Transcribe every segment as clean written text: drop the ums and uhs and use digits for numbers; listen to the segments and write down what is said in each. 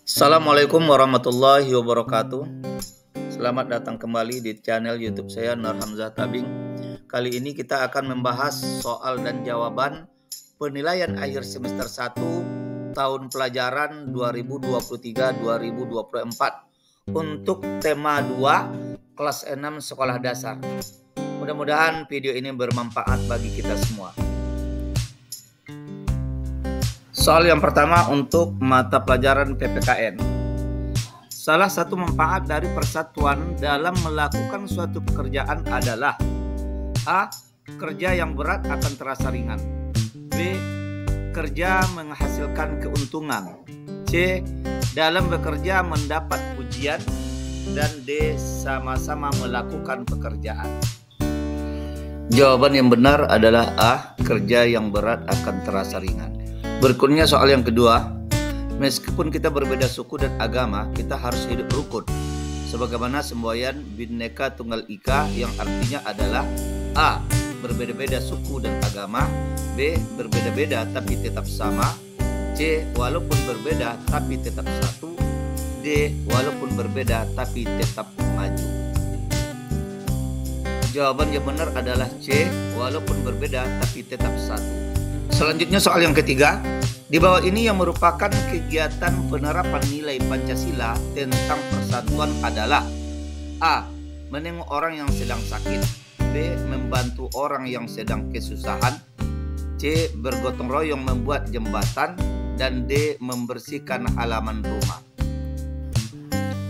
Assalamualaikum warahmatullahi wabarakatuh. Selamat datang kembali di channel YouTube saya Nur Hamzah Tabing. Kali ini kita akan membahas soal dan jawaban penilaian akhir semester 1 tahun pelajaran 2023-2024 untuk tema 2 kelas 6 sekolah dasar. Mudah-mudahan video ini bermanfaat bagi kita semua. Soal yang pertama untuk mata pelajaran PPKN. Salah satu manfaat dari persatuan dalam melakukan suatu pekerjaan adalah A. Kerja yang berat akan terasa ringan. B. Kerja menghasilkan keuntungan. C. Dalam bekerja mendapat pujian. Dan D. Sama-sama melakukan pekerjaan. Jawaban yang benar adalah A. Kerja yang berat akan terasa ringan. Berikutnya soal yang kedua. Meskipun kita berbeda suku dan agama, kita harus hidup rukun. Sebagaimana semboyan Bhinneka Tunggal Ika yang artinya adalah A. Berbeda-beda suku dan agama. B. Berbeda-beda tapi tetap sama. C. Walaupun berbeda tapi tetap satu. D. Walaupun berbeda tapi tetap maju. Jawaban yang benar adalah C. Walaupun berbeda tapi tetap satu. Selanjutnya soal yang ketiga. Di bawah ini yang merupakan kegiatan penerapan nilai Pancasila tentang persatuan adalah A. Menengok orang yang sedang sakit. B. Membantu orang yang sedang kesusahan. C. Bergotong royong membuat jembatan. Dan D. Membersihkan halaman rumah.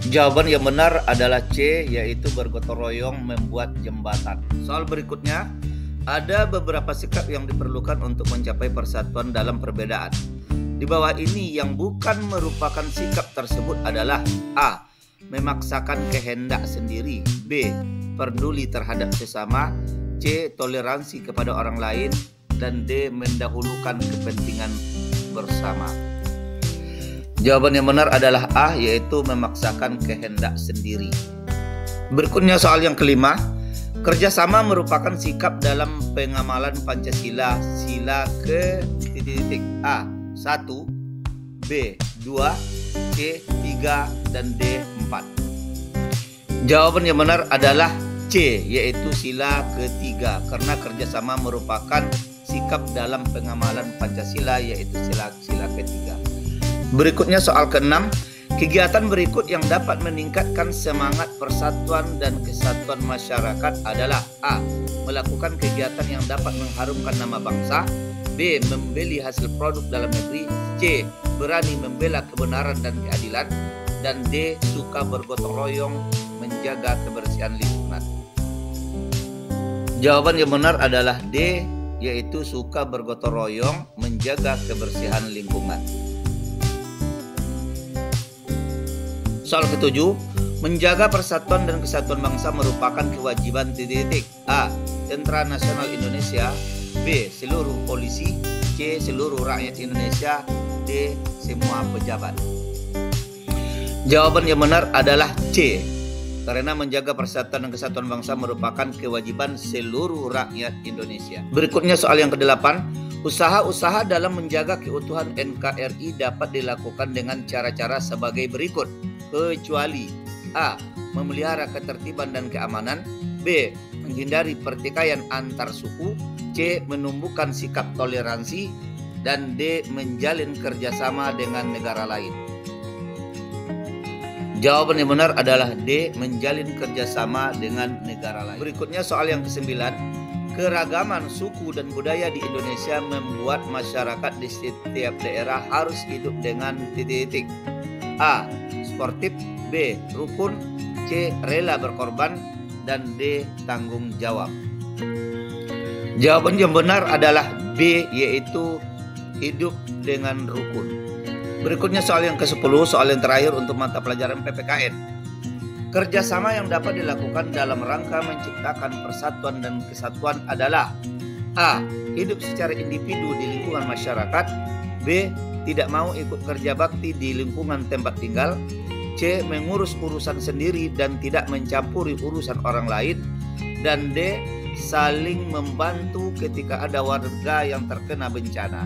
Jawaban yang benar adalah C, yaitu bergotong royong membuat jembatan. Soal berikutnya. Ada beberapa sikap yang diperlukan untuk mencapai persatuan dalam perbedaan. Di bawah ini yang bukan merupakan sikap tersebut adalah A. Memaksakan kehendak sendiri. B. Peduli terhadap sesama. C. Toleransi kepada orang lain. Dan D. Mendahulukan kepentingan bersama. Jawaban yang benar adalah A, yaitu memaksakan kehendak sendiri. Berikutnya soal yang kelima. Kerjasama merupakan sikap dalam pengamalan Pancasila. Sila ke A. 1, B. 2, C. 3, dan D. 4. Jawaban yang benar adalah C, yaitu sila ketiga. Karena kerjasama merupakan sikap dalam pengamalan Pancasila, yaitu sila ketiga. Berikutnya soal ke-6. Kegiatan berikut yang dapat meningkatkan semangat persatuan dan kesatuan masyarakat adalah A. Melakukan kegiatan yang dapat mengharumkan nama bangsa. B. Membeli hasil produk dalam negeri. C. Berani membela kebenaran dan keadilan. Dan D. Suka bergotong royong menjaga kebersihan lingkungan. Jawaban yang benar adalah D, yaitu suka bergotong royong menjaga kebersihan lingkungan. Soal ke-7, menjaga persatuan dan kesatuan bangsa merupakan kewajiban A. Tentara Nasional Indonesia. B. Seluruh polisi. C. Seluruh rakyat Indonesia. D. Semua pejabat. Jawaban yang benar adalah C. Karena menjaga persatuan dan kesatuan bangsa merupakan kewajiban seluruh rakyat Indonesia. Berikutnya soal yang ke-8. Usaha-usaha dalam menjaga keutuhan NKRI dapat dilakukan dengan cara-cara sebagai berikut. Kecuali A. Memelihara ketertiban dan keamanan. B. Menghindari pertikaian antar suku. C. Menumbuhkan sikap toleransi. Dan D. Menjalin kerjasama dengan negara lain. Jawaban yang benar adalah D. Menjalin kerjasama dengan negara lain. Berikutnya soal yang ke-9. Keragaman suku dan budaya di Indonesia membuat masyarakat di setiap daerah harus hidup dengan A. Sportif. B. Rukun. C. Rela berkorban. Dan D. Tanggung jawab. Jawaban yang benar adalah B, yaitu hidup dengan rukun. Berikutnya soal yang ke-10, soal yang terakhir untuk mata pelajaran PPKN. Kerjasama yang dapat dilakukan dalam rangka menciptakan persatuan dan kesatuan adalah A. Hidup secara individu di lingkungan masyarakat. B. Tidak mau ikut kerja bakti di lingkungan tempat tinggal. C. Mengurus urusan sendiri dan tidak mencampuri urusan orang lain. Dan D. Saling membantu ketika ada warga yang terkena bencana.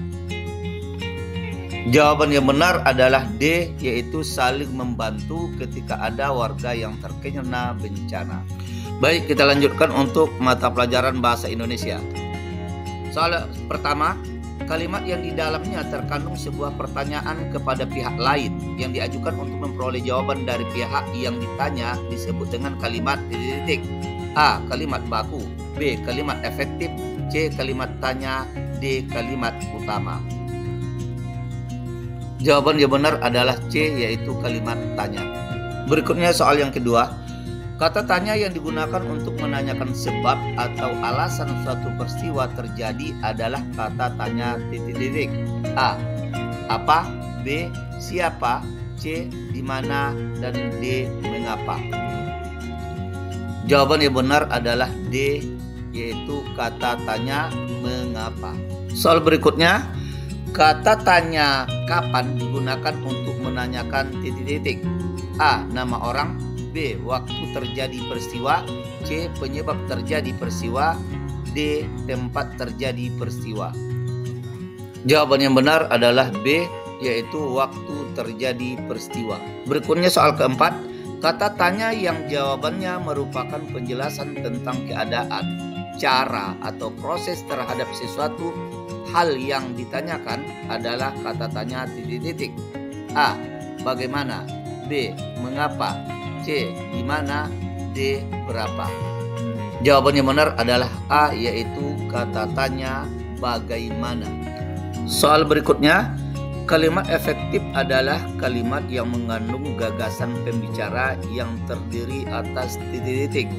Jawaban yang benar adalah D, yaitu saling membantu ketika ada warga yang terkena bencana. Baik, kita lanjutkan untuk mata pelajaran bahasa Indonesia. Soal pertama, kalimat yang di dalamnya terkandung sebuah pertanyaan kepada pihak lain yang diajukan untuk memperoleh jawaban dari pihak yang ditanya disebut dengan kalimat titik. A. Kalimat baku. B. Kalimat efektif. C. Kalimat tanya. D. Kalimat utama. Jawaban yang benar adalah C, yaitu kalimat tanya. Berikutnya soal yang kedua. Kata tanya yang digunakan untuk menanyakan sebab atau alasan suatu peristiwa terjadi adalah kata tanya titik. A. Apa? B. Siapa? C. Di mana? Dan D. Mengapa? Jawaban yang benar adalah D, yaitu kata tanya mengapa. Soal berikutnya, kata tanya kapan digunakan untuk menanyakan titik. A. Nama orang. B. Waktu terjadi peristiwa. C. Penyebab terjadi peristiwa. D. Tempat terjadi peristiwa. Jawaban yang benar adalah B, yaitu waktu terjadi peristiwa. Berikutnya soal keempat. Kata tanya yang jawabannya merupakan penjelasan tentang keadaan, cara atau proses terhadap sesuatu hal yang ditanyakan adalah kata tanya titik. A. Bagaimana? B. Mengapa? C. Di mana? D. Berapa? Jawaban yang benar adalah A, yaitu kata tanya bagaimana. Soal berikutnya, kalimat efektif adalah kalimat yang mengandung gagasan pembicara yang terdiri atas titik.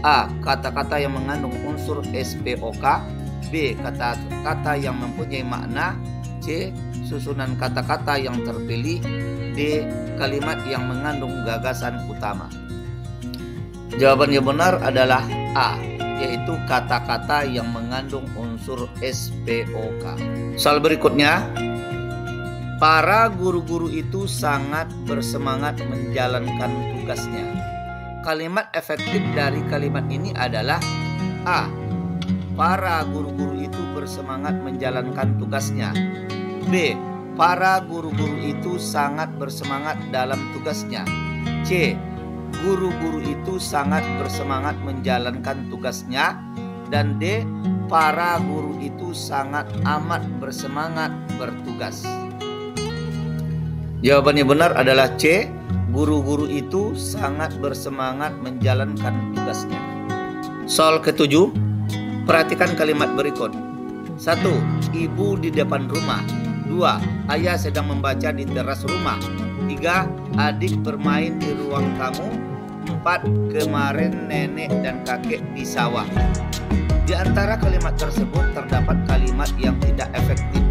A. Kata-kata yang mengandung unsur SPOK. B. Kata-kata yang mempunyai makna. C. Susunan kata-kata yang terpilih. D. Kalimat yang mengandung gagasan utama. Jawaban yang benar adalah A, yaitu kata-kata yang mengandung unsur SPOK. Soal berikutnya, para guru-guru itu sangat bersemangat menjalankan tugasnya. Kalimat efektif dari kalimat ini adalah A. Para guru-guru itu bersemangat menjalankan tugasnya. B. Para guru-guru itu sangat bersemangat dalam tugasnya. C. Guru-guru itu sangat bersemangat menjalankan tugasnya. Dan D. Para guru itu sangat amat bersemangat bertugas. Jawaban yang benar adalah C. Guru-guru itu sangat bersemangat menjalankan tugasnya. Soal ketujuh, perhatikan kalimat berikut. 1. Ibu di depan rumah. 2. Ayah sedang membaca di teras rumah. 3. Adik bermain di ruang tamu. 4. Kemarin nenek dan kakek di sawah. Di antara kalimat tersebut terdapat kalimat yang tidak efektif,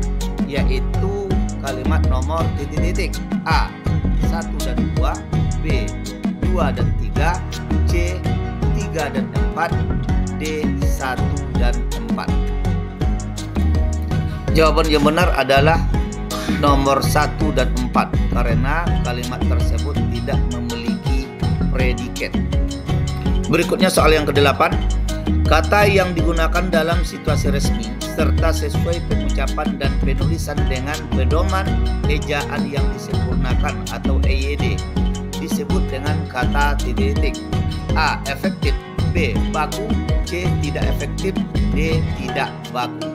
yaitu kalimat nomor titik. A. 1 dan 2. B. 2 dan 3. C. 3 dan 4. D. 1 dan 4. Jawaban yang benar adalah nomor 1 dan 4 karena kalimat tersebut tidak memiliki predikat. Berikutnya soal yang ke-8. Kata yang digunakan dalam situasi resmi serta sesuai pengucapan dan penulisan dengan pedoman ejaan yang disempurnakan atau EYD disebut dengan kata titik. A. Efektif. B. Baku. C. Tidak efektif. D. Tidak baku.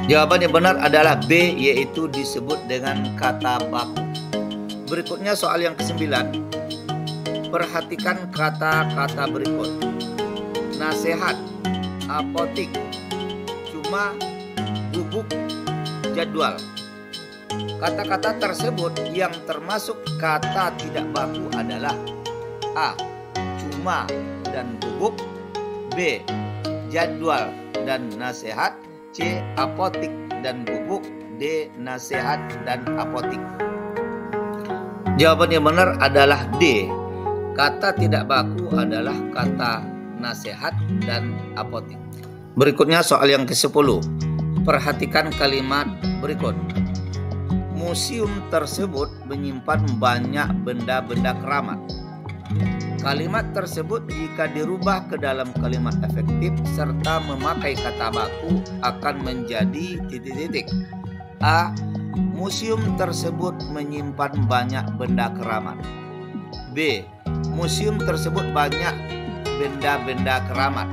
Jawaban yang benar adalah B, yaitu disebut dengan kata baku. Berikutnya soal yang ke-9. Perhatikan kata-kata berikut. Nasihat, apotik, cuma, bubuk, jadwal. Kata-kata tersebut yang termasuk kata tidak baku adalah A. Cuma dan bubuk. B. Jadwal dan nasihat. C. Apotik dan bubuk. D. Nasihat dan apotik. Jawaban yang benar adalah D. Kata tidak baku adalah kata nasihat dan apotik. Berikutnya soal yang ke-10. Perhatikan kalimat berikut. Museum tersebut menyimpan banyak benda-benda keramat. Kalimat tersebut jika dirubah ke dalam kalimat efektif serta memakai kata baku akan menjadi titik. A. Museum tersebut menyimpan banyak benda keramat. B. Museum tersebut banyak benda-benda keramat.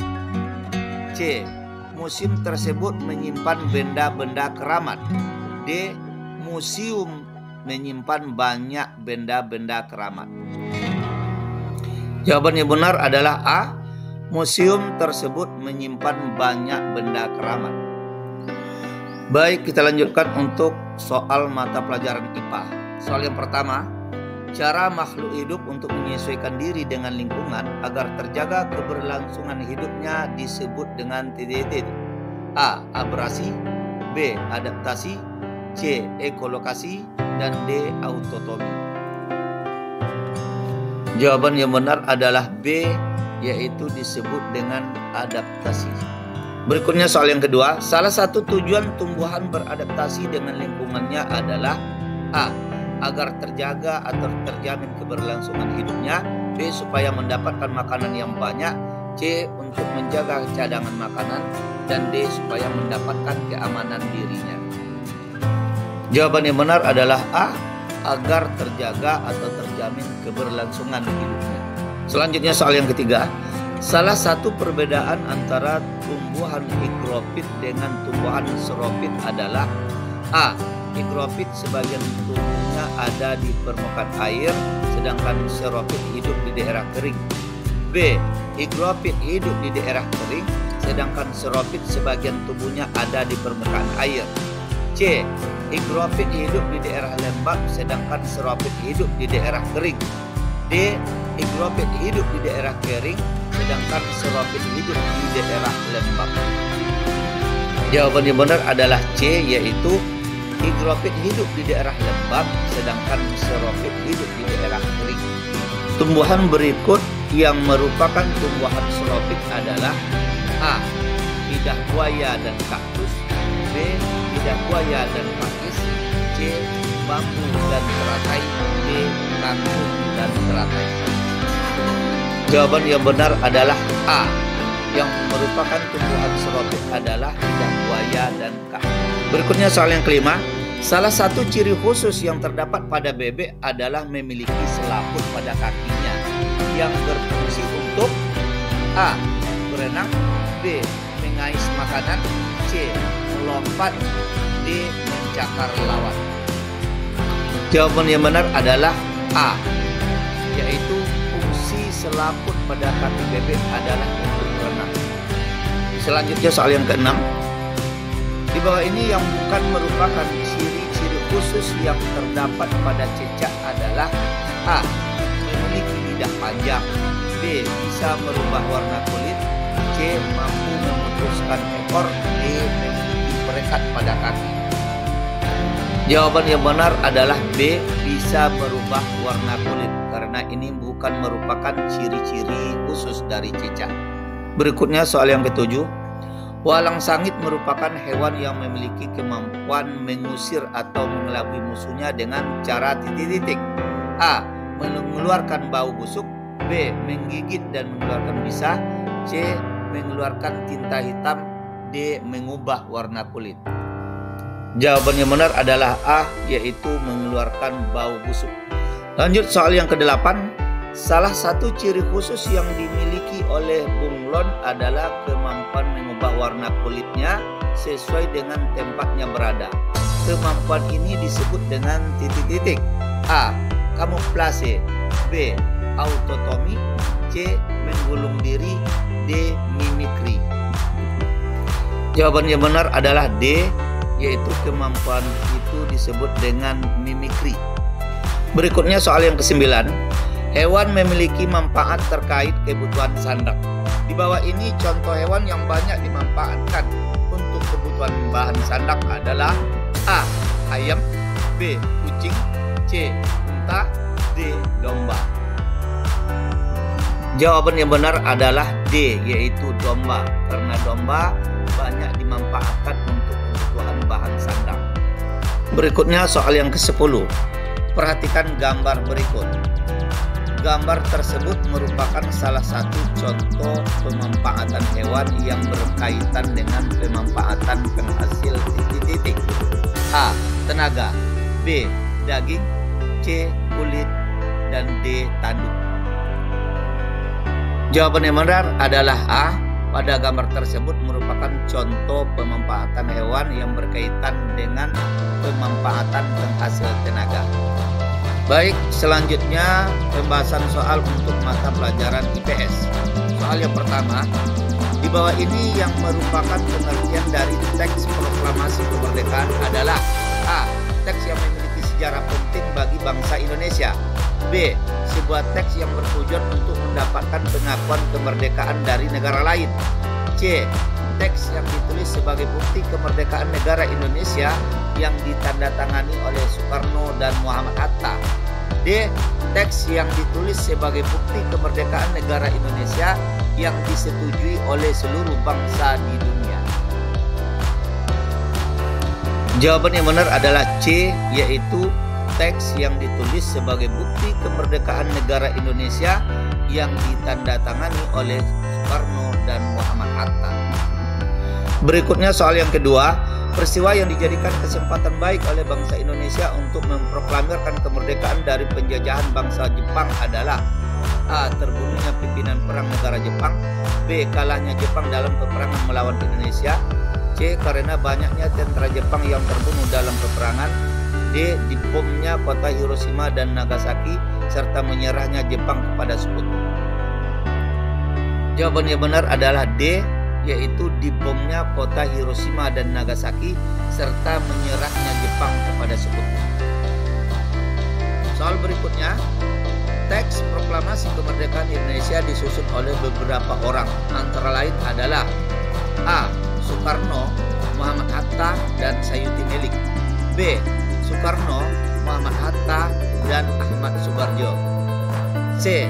C. Museum tersebut menyimpan benda-benda keramat. D. Museum menyimpan banyak benda-benda keramat. Jawaban yang benar adalah A. Museum tersebut menyimpan banyak benda keramat. Baik, kita lanjutkan untuk soal mata pelajaran IPA. Soal yang pertama, cara makhluk hidup untuk menyesuaikan diri dengan lingkungan agar terjaga keberlangsungan hidupnya disebut dengan titik-titik. A. Abrasi, B. Adaptasi, C. Ekolokasi, dan D. Autotomi. Jawaban yang benar adalah B, yaitu disebut dengan adaptasi. Berikutnya soal yang kedua, salah satu tujuan tumbuhan beradaptasi dengan lingkungannya adalah A. Agar terjaga atau terjamin keberlangsungan hidupnya, B. Supaya mendapatkan makanan yang banyak, C. Untuk menjaga cadangan makanan, dan D. Supaya mendapatkan keamanan dirinya. Jawaban yang benar adalah A. Agar terjaga atau terjamin keberlangsungan hidupnya. Selanjutnya soal yang ketiga, salah satu perbedaan antara tumbuhan higrofit dengan tumbuhan xerofit adalah A. Higrofit sebagian tubuhnya ada di permukaan air, sedangkan xerofit hidup di daerah kering. B. Higrofit hidup di daerah kering, sedangkan xerofit sebagian tubuhnya ada di permukaan air. C. Higrofit hidup di daerah lembab, sedangkan xerofit hidup di daerah kering. D. Higrofit hidup di daerah kering, sedangkan xerofit hidup di daerah lembab. Jawaban yang benar adalah C, yaitu higrofit hidup di daerah lembab, sedangkan xerofit hidup di daerah kering. Tumbuhan berikut yang merupakan tumbuhan xerofit adalah A. Lidah buaya dan kaktus, B. Lidah buaya dan pakis, C. Bambu dan teratai, D. Kangkung dan teratai. Jawaban yang benar adalah A. Yang merupakan tumbuhan xerofit adalah lidah buaya dan kaktus. Berikutnya soal yang kelima, salah satu ciri khusus yang terdapat pada bebek adalah memiliki selaput pada kakinya yang berfungsi untuk A. Berenang, B. Mengais makanan, C. Melompat, D. Mencakar lawan. Jawaban yang benar adalah A, yaitu fungsi selaput pada kaki bebek adalah untuk berenang. Selanjutnya soal yang keenam, di bawah ini yang bukan merupakan ciri-ciri khusus yang terdapat pada cicak adalah A. Memiliki lidah panjang, B. Bisa merubah warna kulit, C. Mampu memutuskan ekor, D. Memiliki perekat pada kaki. Jawaban yang benar adalah B. Bisa merubah warna kulit, karena ini bukan merupakan ciri-ciri khusus dari cicak. Berikutnya soal yang ketujuh, walang sangit merupakan hewan yang memiliki kemampuan mengusir atau mengelabui musuhnya dengan cara titik-titik. A. Mengeluarkan bau busuk, B. Menggigit dan mengeluarkan bisa, C. Mengeluarkan tinta hitam, D. Mengubah warna kulit. Jawaban yang benar adalah A, yaitu mengeluarkan bau busuk. Lanjut soal yang ke-8, salah satu ciri khusus yang dimiliki oleh bunglon adalah kemampuan mengubah warna kulitnya sesuai dengan tempatnya berada. Kemampuan ini disebut dengan titik-titik. A. Kamuflase, B. Autotomi, C. Menggulung diri, D. Mimikri. Jawaban yang benar adalah D, yaitu kemampuan itu disebut dengan mimikri. Berikutnya soal yang ke-9, hewan memiliki manfaat terkait kebutuhan sandak. Di bawah ini contoh hewan yang banyak dimanfaatkan untuk kebutuhan bahan sandak adalah A. Ayam, B. Kucing, C. Unta, D. Domba. Jawaban yang benar adalah D, yaitu domba, karena domba banyak dimanfaatkan untuk kebutuhan bahan sandang. Berikutnya soal yang ke-10. Perhatikan gambar berikut. Gambar tersebut merupakan salah satu contoh pemanfaatan hewan yang berkaitan dengan pemanfaatan penghasil titik-titik. A. Tenaga, B. Daging, C. Kulit, dan D. Tanduk. Jawaban yang benar adalah A. Pada gambar tersebut merupakan contoh pemanfaatan hewan yang berkaitan dengan pemanfaatan penghasil tenaga. Baik, selanjutnya pembahasan soal untuk mata pelajaran IPS. Soal yang pertama, di bawah ini yang merupakan pengertian dari teks proklamasi kemerdekaan adalah A. Teks yang memiliki sejarah penting bagi bangsa Indonesia. B. Sebuah teks yang bertujuan untuk mendapatkan pengakuan kemerdekaan dari negara lain. C. Teks yang ditulis sebagai bukti kemerdekaan negara Indonesia yang ditandatangani oleh Soekarno dan Muhammad Hatta. D. Teks yang ditulis sebagai bukti kemerdekaan negara Indonesia yang disetujui oleh seluruh bangsa di dunia. Jawaban yang benar adalah C, yaitu teks yang ditulis sebagai bukti kemerdekaan negara Indonesia yang ditandatangani oleh Soekarno dan Muhammad Hatta. Berikutnya soal yang kedua, peristiwa yang dijadikan kesempatan baik oleh bangsa Indonesia untuk memproklamirkan kemerdekaan dari penjajahan bangsa Jepang adalah A. Terbunuhnya pimpinan perang negara Jepang, B. Kalahnya Jepang dalam peperangan melawan Indonesia, C. Karena banyaknya tentara Jepang yang terbunuh dalam peperangan, D. Dibomnya kota Hiroshima dan Nagasaki serta menyerahnya Jepang kepada sekutu. Jawaban yang benar adalah D, yaitu dibomnya kota Hiroshima dan Nagasaki serta menyerahnya Jepang kepada sekutu. Soal berikutnya, teks proklamasi kemerdekaan Indonesia disusun oleh beberapa orang, antara lain adalah A. Soekarno, Muhammad Hatta, dan Sayuti Melik. B. Soekarno, Muhammad Hatta, dan Ahmad Subarjo. C.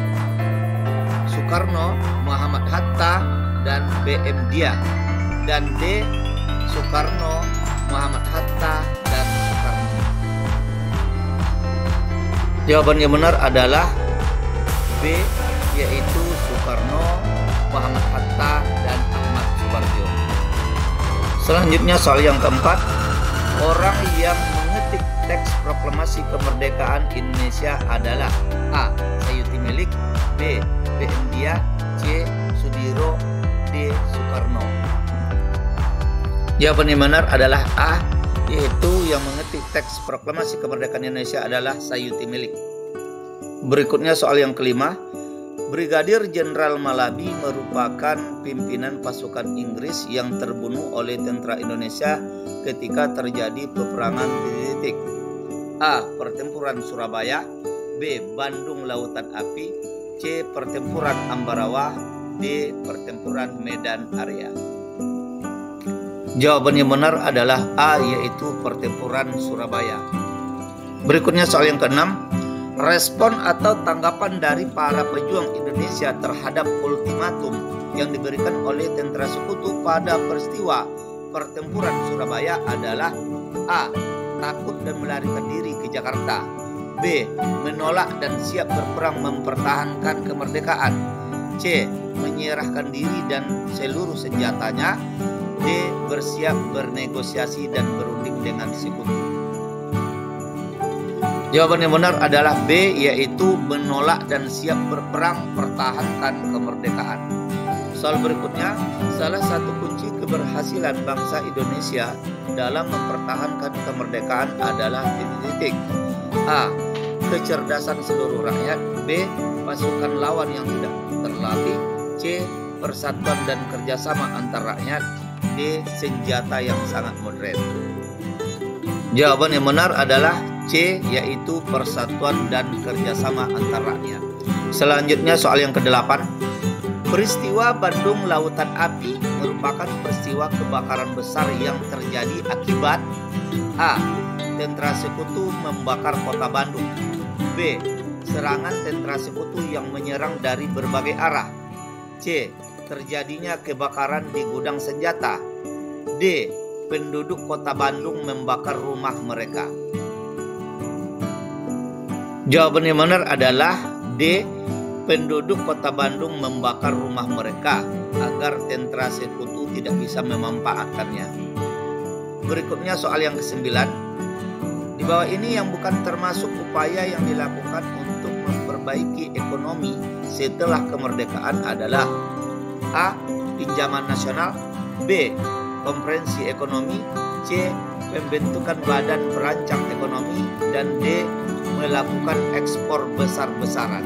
Soekarno, Muhammad Hatta, dan B.M. Dia. Dan D. Soekarno, Muhammad Hatta, dan Soekarno. Jawaban yang benar adalah B, yaitu Soekarno, Muhammad Hatta, dan Ahmad Subarjo. Selanjutnya soal yang keempat, orang yang mengetik teks proklamasi kemerdekaan Indonesia adalah A. Sayuti Melik, B. B.M. Dia, C. Sudiro, D. Soekarno. Jawaban yang benar adalah A, yaitu yang mengetik teks proklamasi kemerdekaan Indonesia adalah Sayuti Melik. Berikutnya soal yang kelima, Brigadir Jenderal Malabi merupakan pimpinan pasukan Inggris yang terbunuh oleh tentara Indonesia ketika terjadi peperangan di titik A. Pertempuran Surabaya, B. Bandung Lautan Api, C. Pertempuran Ambarawa, D. Pertempuran Medan Area. Jawaban yang benar adalah A, yaitu Pertempuran Surabaya. Berikutnya soal yang keenam, respon atau tanggapan dari para pejuang Indonesia terhadap ultimatum yang diberikan oleh tentara sekutu pada peristiwa Pertempuran Surabaya adalah A. Takut dan melarikan diri ke Jakarta, B. Menolak dan siap berperang mempertahankan kemerdekaan, C. Menyerahkan diri dan seluruh senjatanya, D. Bersiap bernegosiasi dan berunding dengan sekutu. Jawaban yang benar adalah B, yaitu menolak dan siap berperang pertahankan kemerdekaan. Soal berikutnya, salah satu kunci keberhasilan bangsa Indonesia dalam mempertahankan kemerdekaan adalah titik-titik. A. Kecerdasan seluruh rakyat, B. Pasukan lawan yang tidak terlatih, C. Persatuan dan kerjasama antar rakyat, D. Senjata yang sangat modern. Jawaban yang benar adalah C, yaitu persatuan dan kerjasama antar rakyat. Selanjutnya soal yang ke-8, peristiwa Bandung Lautan Api merupakan peristiwa kebakaran besar yang terjadi akibat A. Tentara sekutu membakar kota Bandung, B. Serangan tentara sekutu yang menyerang dari berbagai arah, C. Terjadinya kebakaran di gudang senjata, D. Penduduk kota Bandung membakar rumah mereka. Jawaban yang benar adalah D. Penduduk kota Bandung membakar rumah mereka agar tentara sekutu tidak bisa memanfaatkannya. Berikutnya soal yang ke-9, Di bawah ini yang bukan termasuk upaya yang dilakukan untuk memperbaiki ekonomi setelah kemerdekaan adalah: A. Pinjaman nasional, B. Konferensi ekonomi, C. Pembentukan badan perancang ekonomi, dan D. Melakukan ekspor besar-besaran.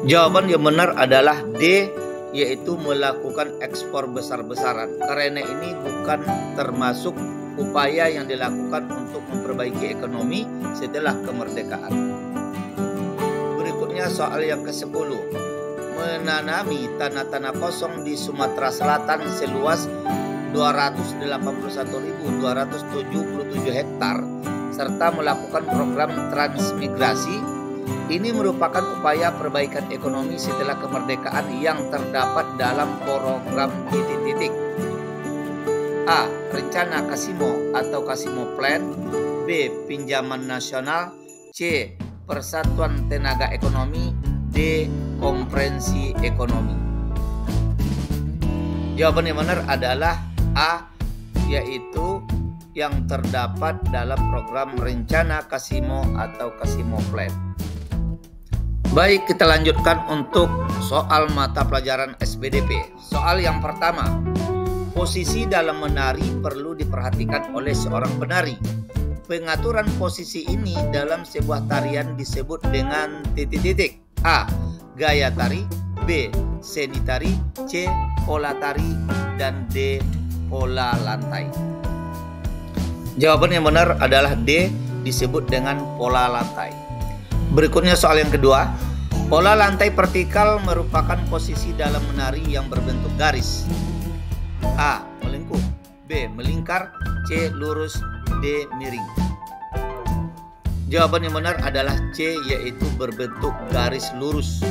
Jawaban yang benar adalah D, yaitu melakukan ekspor besar-besaran. Karena ini bukan termasuk upaya yang dilakukan untuk memperbaiki ekonomi setelah kemerdekaan. Berikutnya soal yang ke-10. Menanami tanah-tanah kosong di Sumatera Selatan seluas 281.277 hektar serta melakukan program transmigrasi. Ini merupakan upaya perbaikan ekonomi setelah kemerdekaan yang terdapat dalam program titik-titik. A. Rencana Kasimo atau Kasimo Plan, B. Pinjaman nasional, C. Persatuan Tenaga Ekonomi, D. Konferensi Ekonomi. Jawaban yang benar adalah A, yaitu yang terdapat dalam program Rencana Kasimo atau Kasimo Plan. Baik, kita lanjutkan untuk soal mata pelajaran SPDP. Soal yang pertama, posisi dalam menari perlu diperhatikan oleh seorang penari. Pengaturan posisi ini dalam sebuah tarian disebut dengan titik-titik. A. Gaya tari, B. Seni tari, C. Pola tari, dan D. Pola lantai. Jawaban yang benar adalah D, disebut dengan pola lantai. Berikutnya soal yang kedua. Pola lantai vertikal merupakan posisi dalam menari yang berbentuk garis. A. Melengkung, B. Melingkar, C. Lurus, D. Miring. Jawaban yang benar adalah C, yaitu berbentuk garis lurus.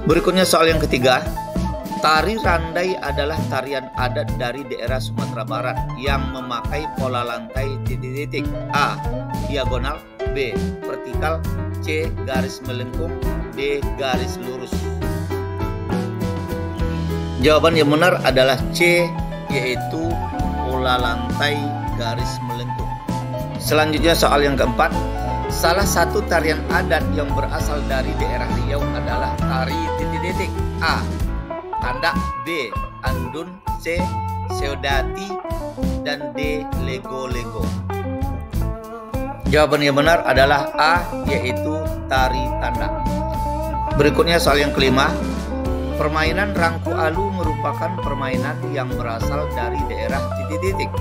Berikutnya soal yang ketiga. Tari randai adalah tarian adat dari daerah Sumatera Barat yang memakai pola lantai titik-titik. A. Diagonal, B. Vertikal, C. Garis melengkung, D. Garis lurus. Jawaban yang benar adalah C, yaitu pola lantai garis melengkung. Selanjutnya soal yang keempat. Salah satu tarian adat yang berasal dari daerah Riau adalah tari titik-titik. A. Tandak, B. Andun, C. Seodati, dan D. Lego-lego. Jawaban yang benar adalah A, yaitu tari tandak. Berikutnya soal yang kelima. Permainan rangku alu merupakan permainan yang berasal dari daerah titik-titik.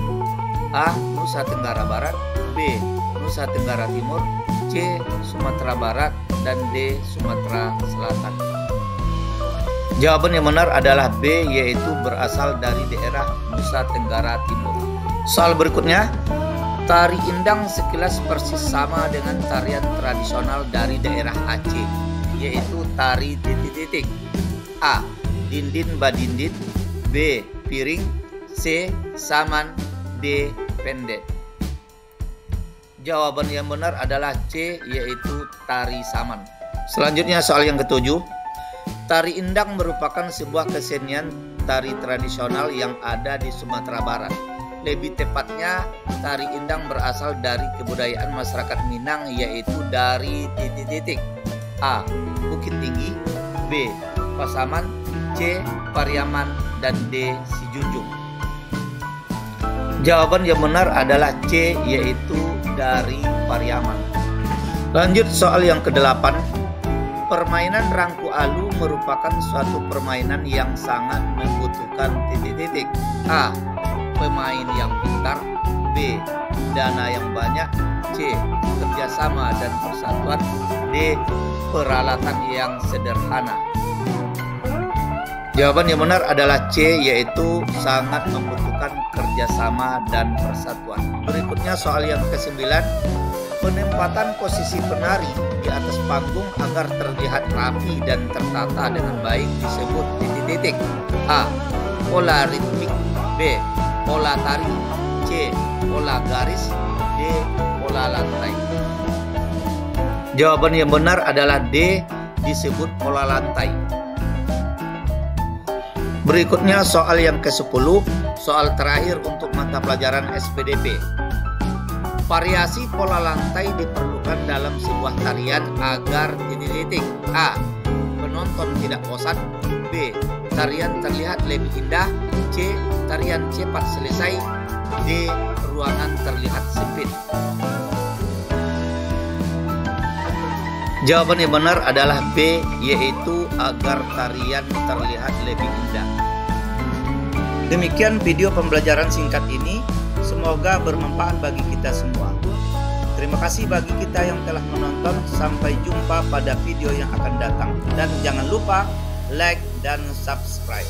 A. Nusa Tenggara Barat, B. Nusa Tenggara Timur, C. Sumatera Barat, dan D. Sumatera Selatan. Jawaban yang benar adalah B, yaitu berasal dari daerah Nusa Tenggara Timur. Soal berikutnya. Tari indang sekilas persis sama dengan tarian tradisional dari daerah Aceh, yaitu tari titik-titik. A. Dindin badindin, B. Piring, C. Saman, D. Pendek. Jawaban yang benar adalah C, yaitu tari saman. Selanjutnya soal yang ketujuh. Tari indang merupakan sebuah kesenian tari tradisional yang ada di Sumatera Barat. Lebih tepatnya, tari indang berasal dari kebudayaan masyarakat Minang, yaitu dari titik-titik. A. Bukit Tinggi, B. Pasaman, C. Pariaman, dan D. Sijunjung. Jawaban yang benar adalah C, yaitu dari Pariaman. Lanjut soal yang ke-8. Permainan rangku alu merupakan suatu permainan yang sangat membutuhkan titik-titik. A. Pemain yang pintar, B. Dana yang banyak, C. Kerjasama dan persatuan, D. Peralatan yang sederhana. Jawaban yang benar adalah C, yaitu sangat membutuhkan kerjasama dan persatuan. Berikutnya soal yang ke-9. Penempatan posisi penari di atas panggung agar terlihat rapi dan tertata dengan baik disebut titik-titik. A. Pola ritmik, B. Pola tari, C. Pola garis, D. Pola lantai. Jawaban yang benar adalah D, disebut pola lantai. Berikutnya soal yang ke-10, soal terakhir untuk mata mata pelajaran SPDP. Variasi pola lantai diperlukan dalam sebuah tarian agar titik-titik A. Penonton tidak bosan. B. Tarian terlihat lebih indah. C. Tarian cepat selesai. D. Ruangan terlihat sempit. Jawaban yang benar adalah B, yaitu agar tarian terlihat lebih indah. Demikian video pembelajaran singkat ini, semoga bermanfaat bagi kita semua. Terima kasih bagi kita yang telah menonton, sampai jumpa pada video yang akan datang. Dan jangan lupa like dan subscribe.